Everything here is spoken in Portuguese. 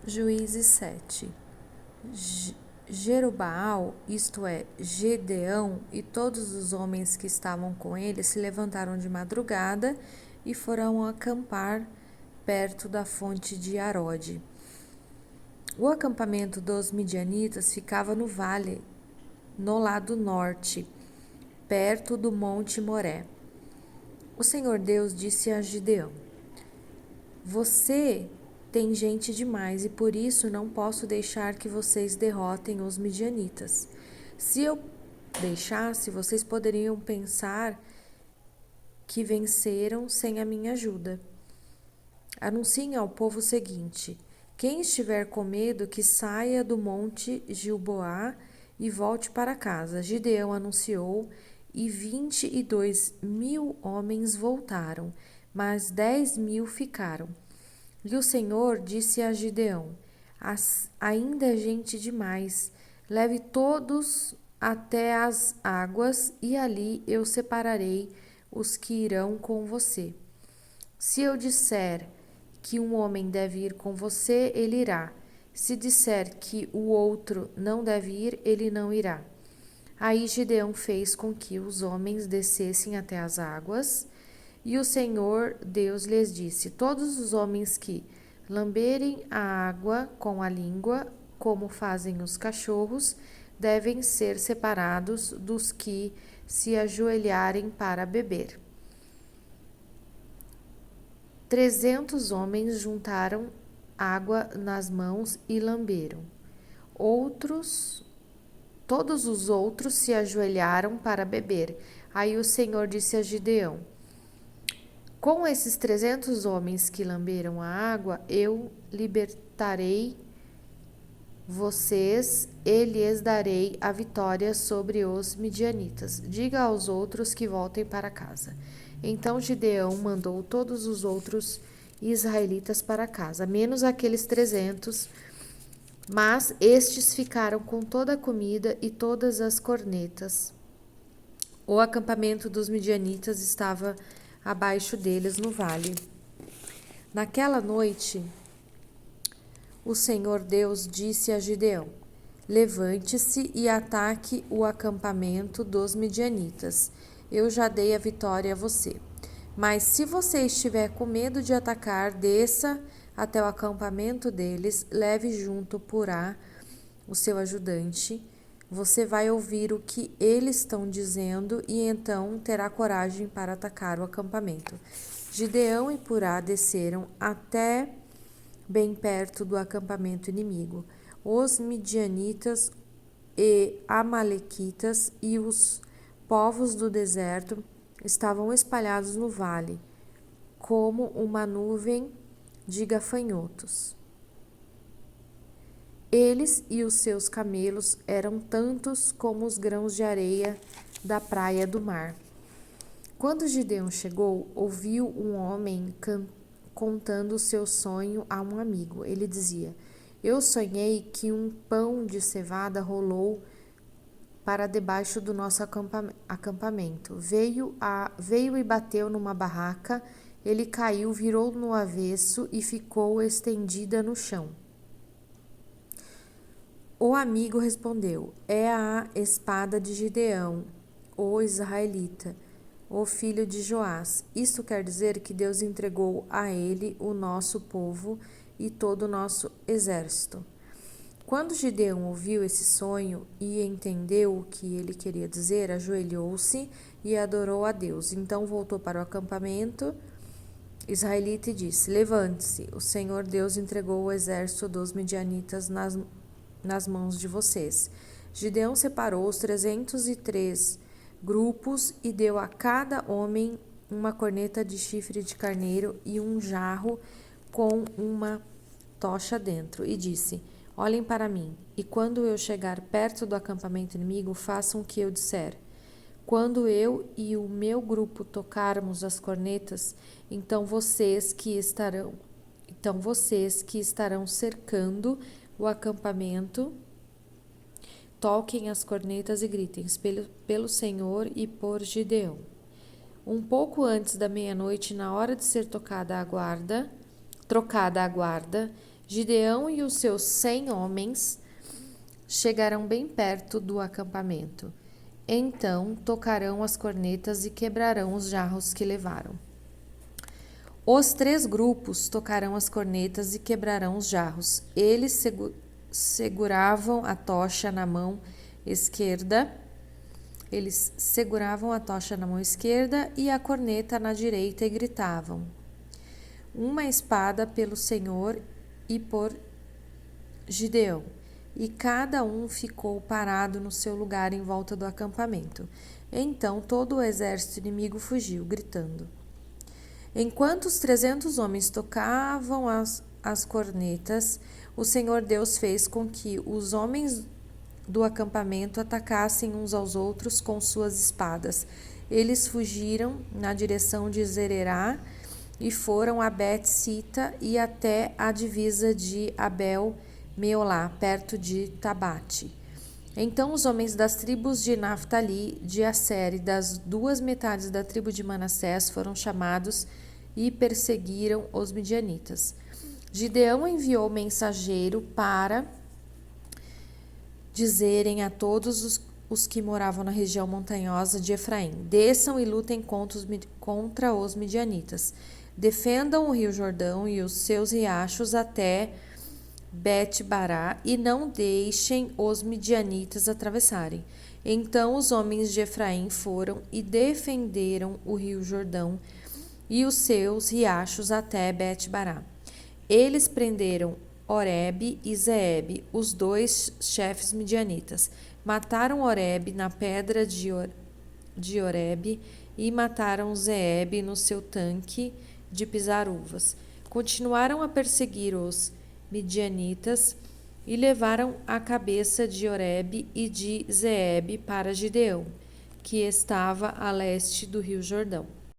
Juízes 7. Jerubaal, isto é, Gedeão, e todos os homens que estavam com ele se levantaram de madrugada e foram acampar perto da fonte de Arode. O acampamento dos midianitas ficava no vale, no lado norte, perto do monte Moré. O Senhor Deus disse a Gideão: Você tem gente demais e por isso não posso deixar que vocês derrotem os midianitas. Se eu deixasse, vocês poderiam pensar que venceram sem a minha ajuda. Anunciem ao povo o seguinte: quem estiver com medo, que saia do monte Gilboá e volte para casa. Gideão anunciou e 22.000 homens voltaram, mas 10.000 ficaram. E o Senhor disse a Gideão: ainda é gente demais, leve todos até as águas e ali eu separarei os que irão com você. Se eu disser que um homem deve ir com você, ele irá. Se disser que o outro não deve ir, ele não irá. Aí Gideão fez com que os homens descessem até as águas, e o Senhor Deus lhes disse: todos os homens que lamberem a água com a língua, como fazem os cachorros, devem ser separados dos que se ajoelharem para beber. 300 homens juntaram água nas mãos e lamberam. Todos os outros se ajoelharam para beber. Aí o Senhor disse a Gideão: com esses 300 homens que lamberam a água, eu libertarei vocês e lhes darei a vitória sobre os midianitas. Diga aos outros que voltem para casa. Então Gideão mandou todos os outros israelitas para casa, menos aqueles 300, mas estes ficaram com toda a comida e todas as cornetas. O acampamento dos midianitas estava abaixo deles no vale. Naquela noite, o Senhor Deus disse a Gideão: levante-se e ataque o acampamento dos midianitas. Eu já dei a vitória a você. Mas se você estiver com medo de atacar, desça até o acampamento deles, leve junto Purá, o seu ajudante. Você vai ouvir o que eles estão dizendo e então terá coragem para atacar o acampamento. Gideão e Purá desceram até bem perto do acampamento inimigo. Os midianitas e amalequitas e os povos do deserto estavam espalhados no vale, como uma nuvem de gafanhotos. Eles e os seus camelos eram tantos como os grãos de areia da praia do mar. Quando Gideão chegou, ouviu um homem contando o seu sonho a um amigo. Ele dizia: eu sonhei que um pão de cevada rolou para debaixo do nosso acampamento. Veio e bateu numa barraca, ele caiu, virou no avesso e ficou estendida no chão. O amigo respondeu: é a espada de Gideão, o israelita, o filho de Joás. Isso quer dizer que Deus entregou a ele o nosso povo e todo o nosso exército. Quando Gideão ouviu esse sonho e entendeu o que ele queria dizer, ajoelhou-se e adorou a Deus. Então voltou para o acampamento israelita e disse: levante-se, o Senhor Deus entregou o exército dos midianitas nas mãos de vocês. Gideão separou os 303 grupos e deu a cada homem uma corneta de chifre de carneiro e um jarro com uma tocha dentro, e disse: olhem para mim, e quando eu chegar perto do acampamento inimigo, façam o que eu disser. Quando eu e o meu grupo tocarmos as cornetas, então vocês que estarão cercando o acampamento, toquem as cornetas e gritem pelo Senhor e por Gideão. Um pouco antes da meia-noite, na hora de ser trocada a guarda, Gideão e os seus 100 homens chegarão bem perto do acampamento. Então tocarão as cornetas e quebrarão os jarros que levaram. Os 3 grupos tocarão as cornetas e quebrarão os jarros. Eles seguravam a tocha na mão esquerda. Eles seguravam a tocha na mão esquerda e a corneta na direita e gritavam: uma espada pelo Senhor e por Gideão. E cada um ficou parado no seu lugar em volta do acampamento. Então todo o exército inimigo fugiu, gritando. Enquanto os 300 homens tocavam as cornetas, o Senhor Deus fez com que os homens do acampamento atacassem uns aos outros com suas espadas. Eles fugiram na direção de Zererá e foram a Bet-sita e até a divisa de Abel-Meolá, perto de Tabate. Então os homens das tribos de Naftali, de Asser e das 2 metades da tribo de Manassés foram chamados e perseguiram os midianitas. Gideão enviou mensageiro para dizerem a todos os que moravam na região montanhosa de Efraim: desçam e lutem contra os midianitas. Defendam o rio Jordão e os seus riachos até Bet-Bará e não deixem os midianitas atravessarem. Então os homens de Efraim foram e defenderam o rio Jordão e os seus riachos até Bet-Bará. Eles prenderam Oreb e Zeeb, os 2 chefes midianitas. Mataram Oreb na pedra de Oreb e mataram Zeeb no seu tanque de pisar uvas. Continuaram a perseguir os midianitas e levaram a cabeça de Oreb e de Zeeb para Gideão, que estava a leste do rio Jordão.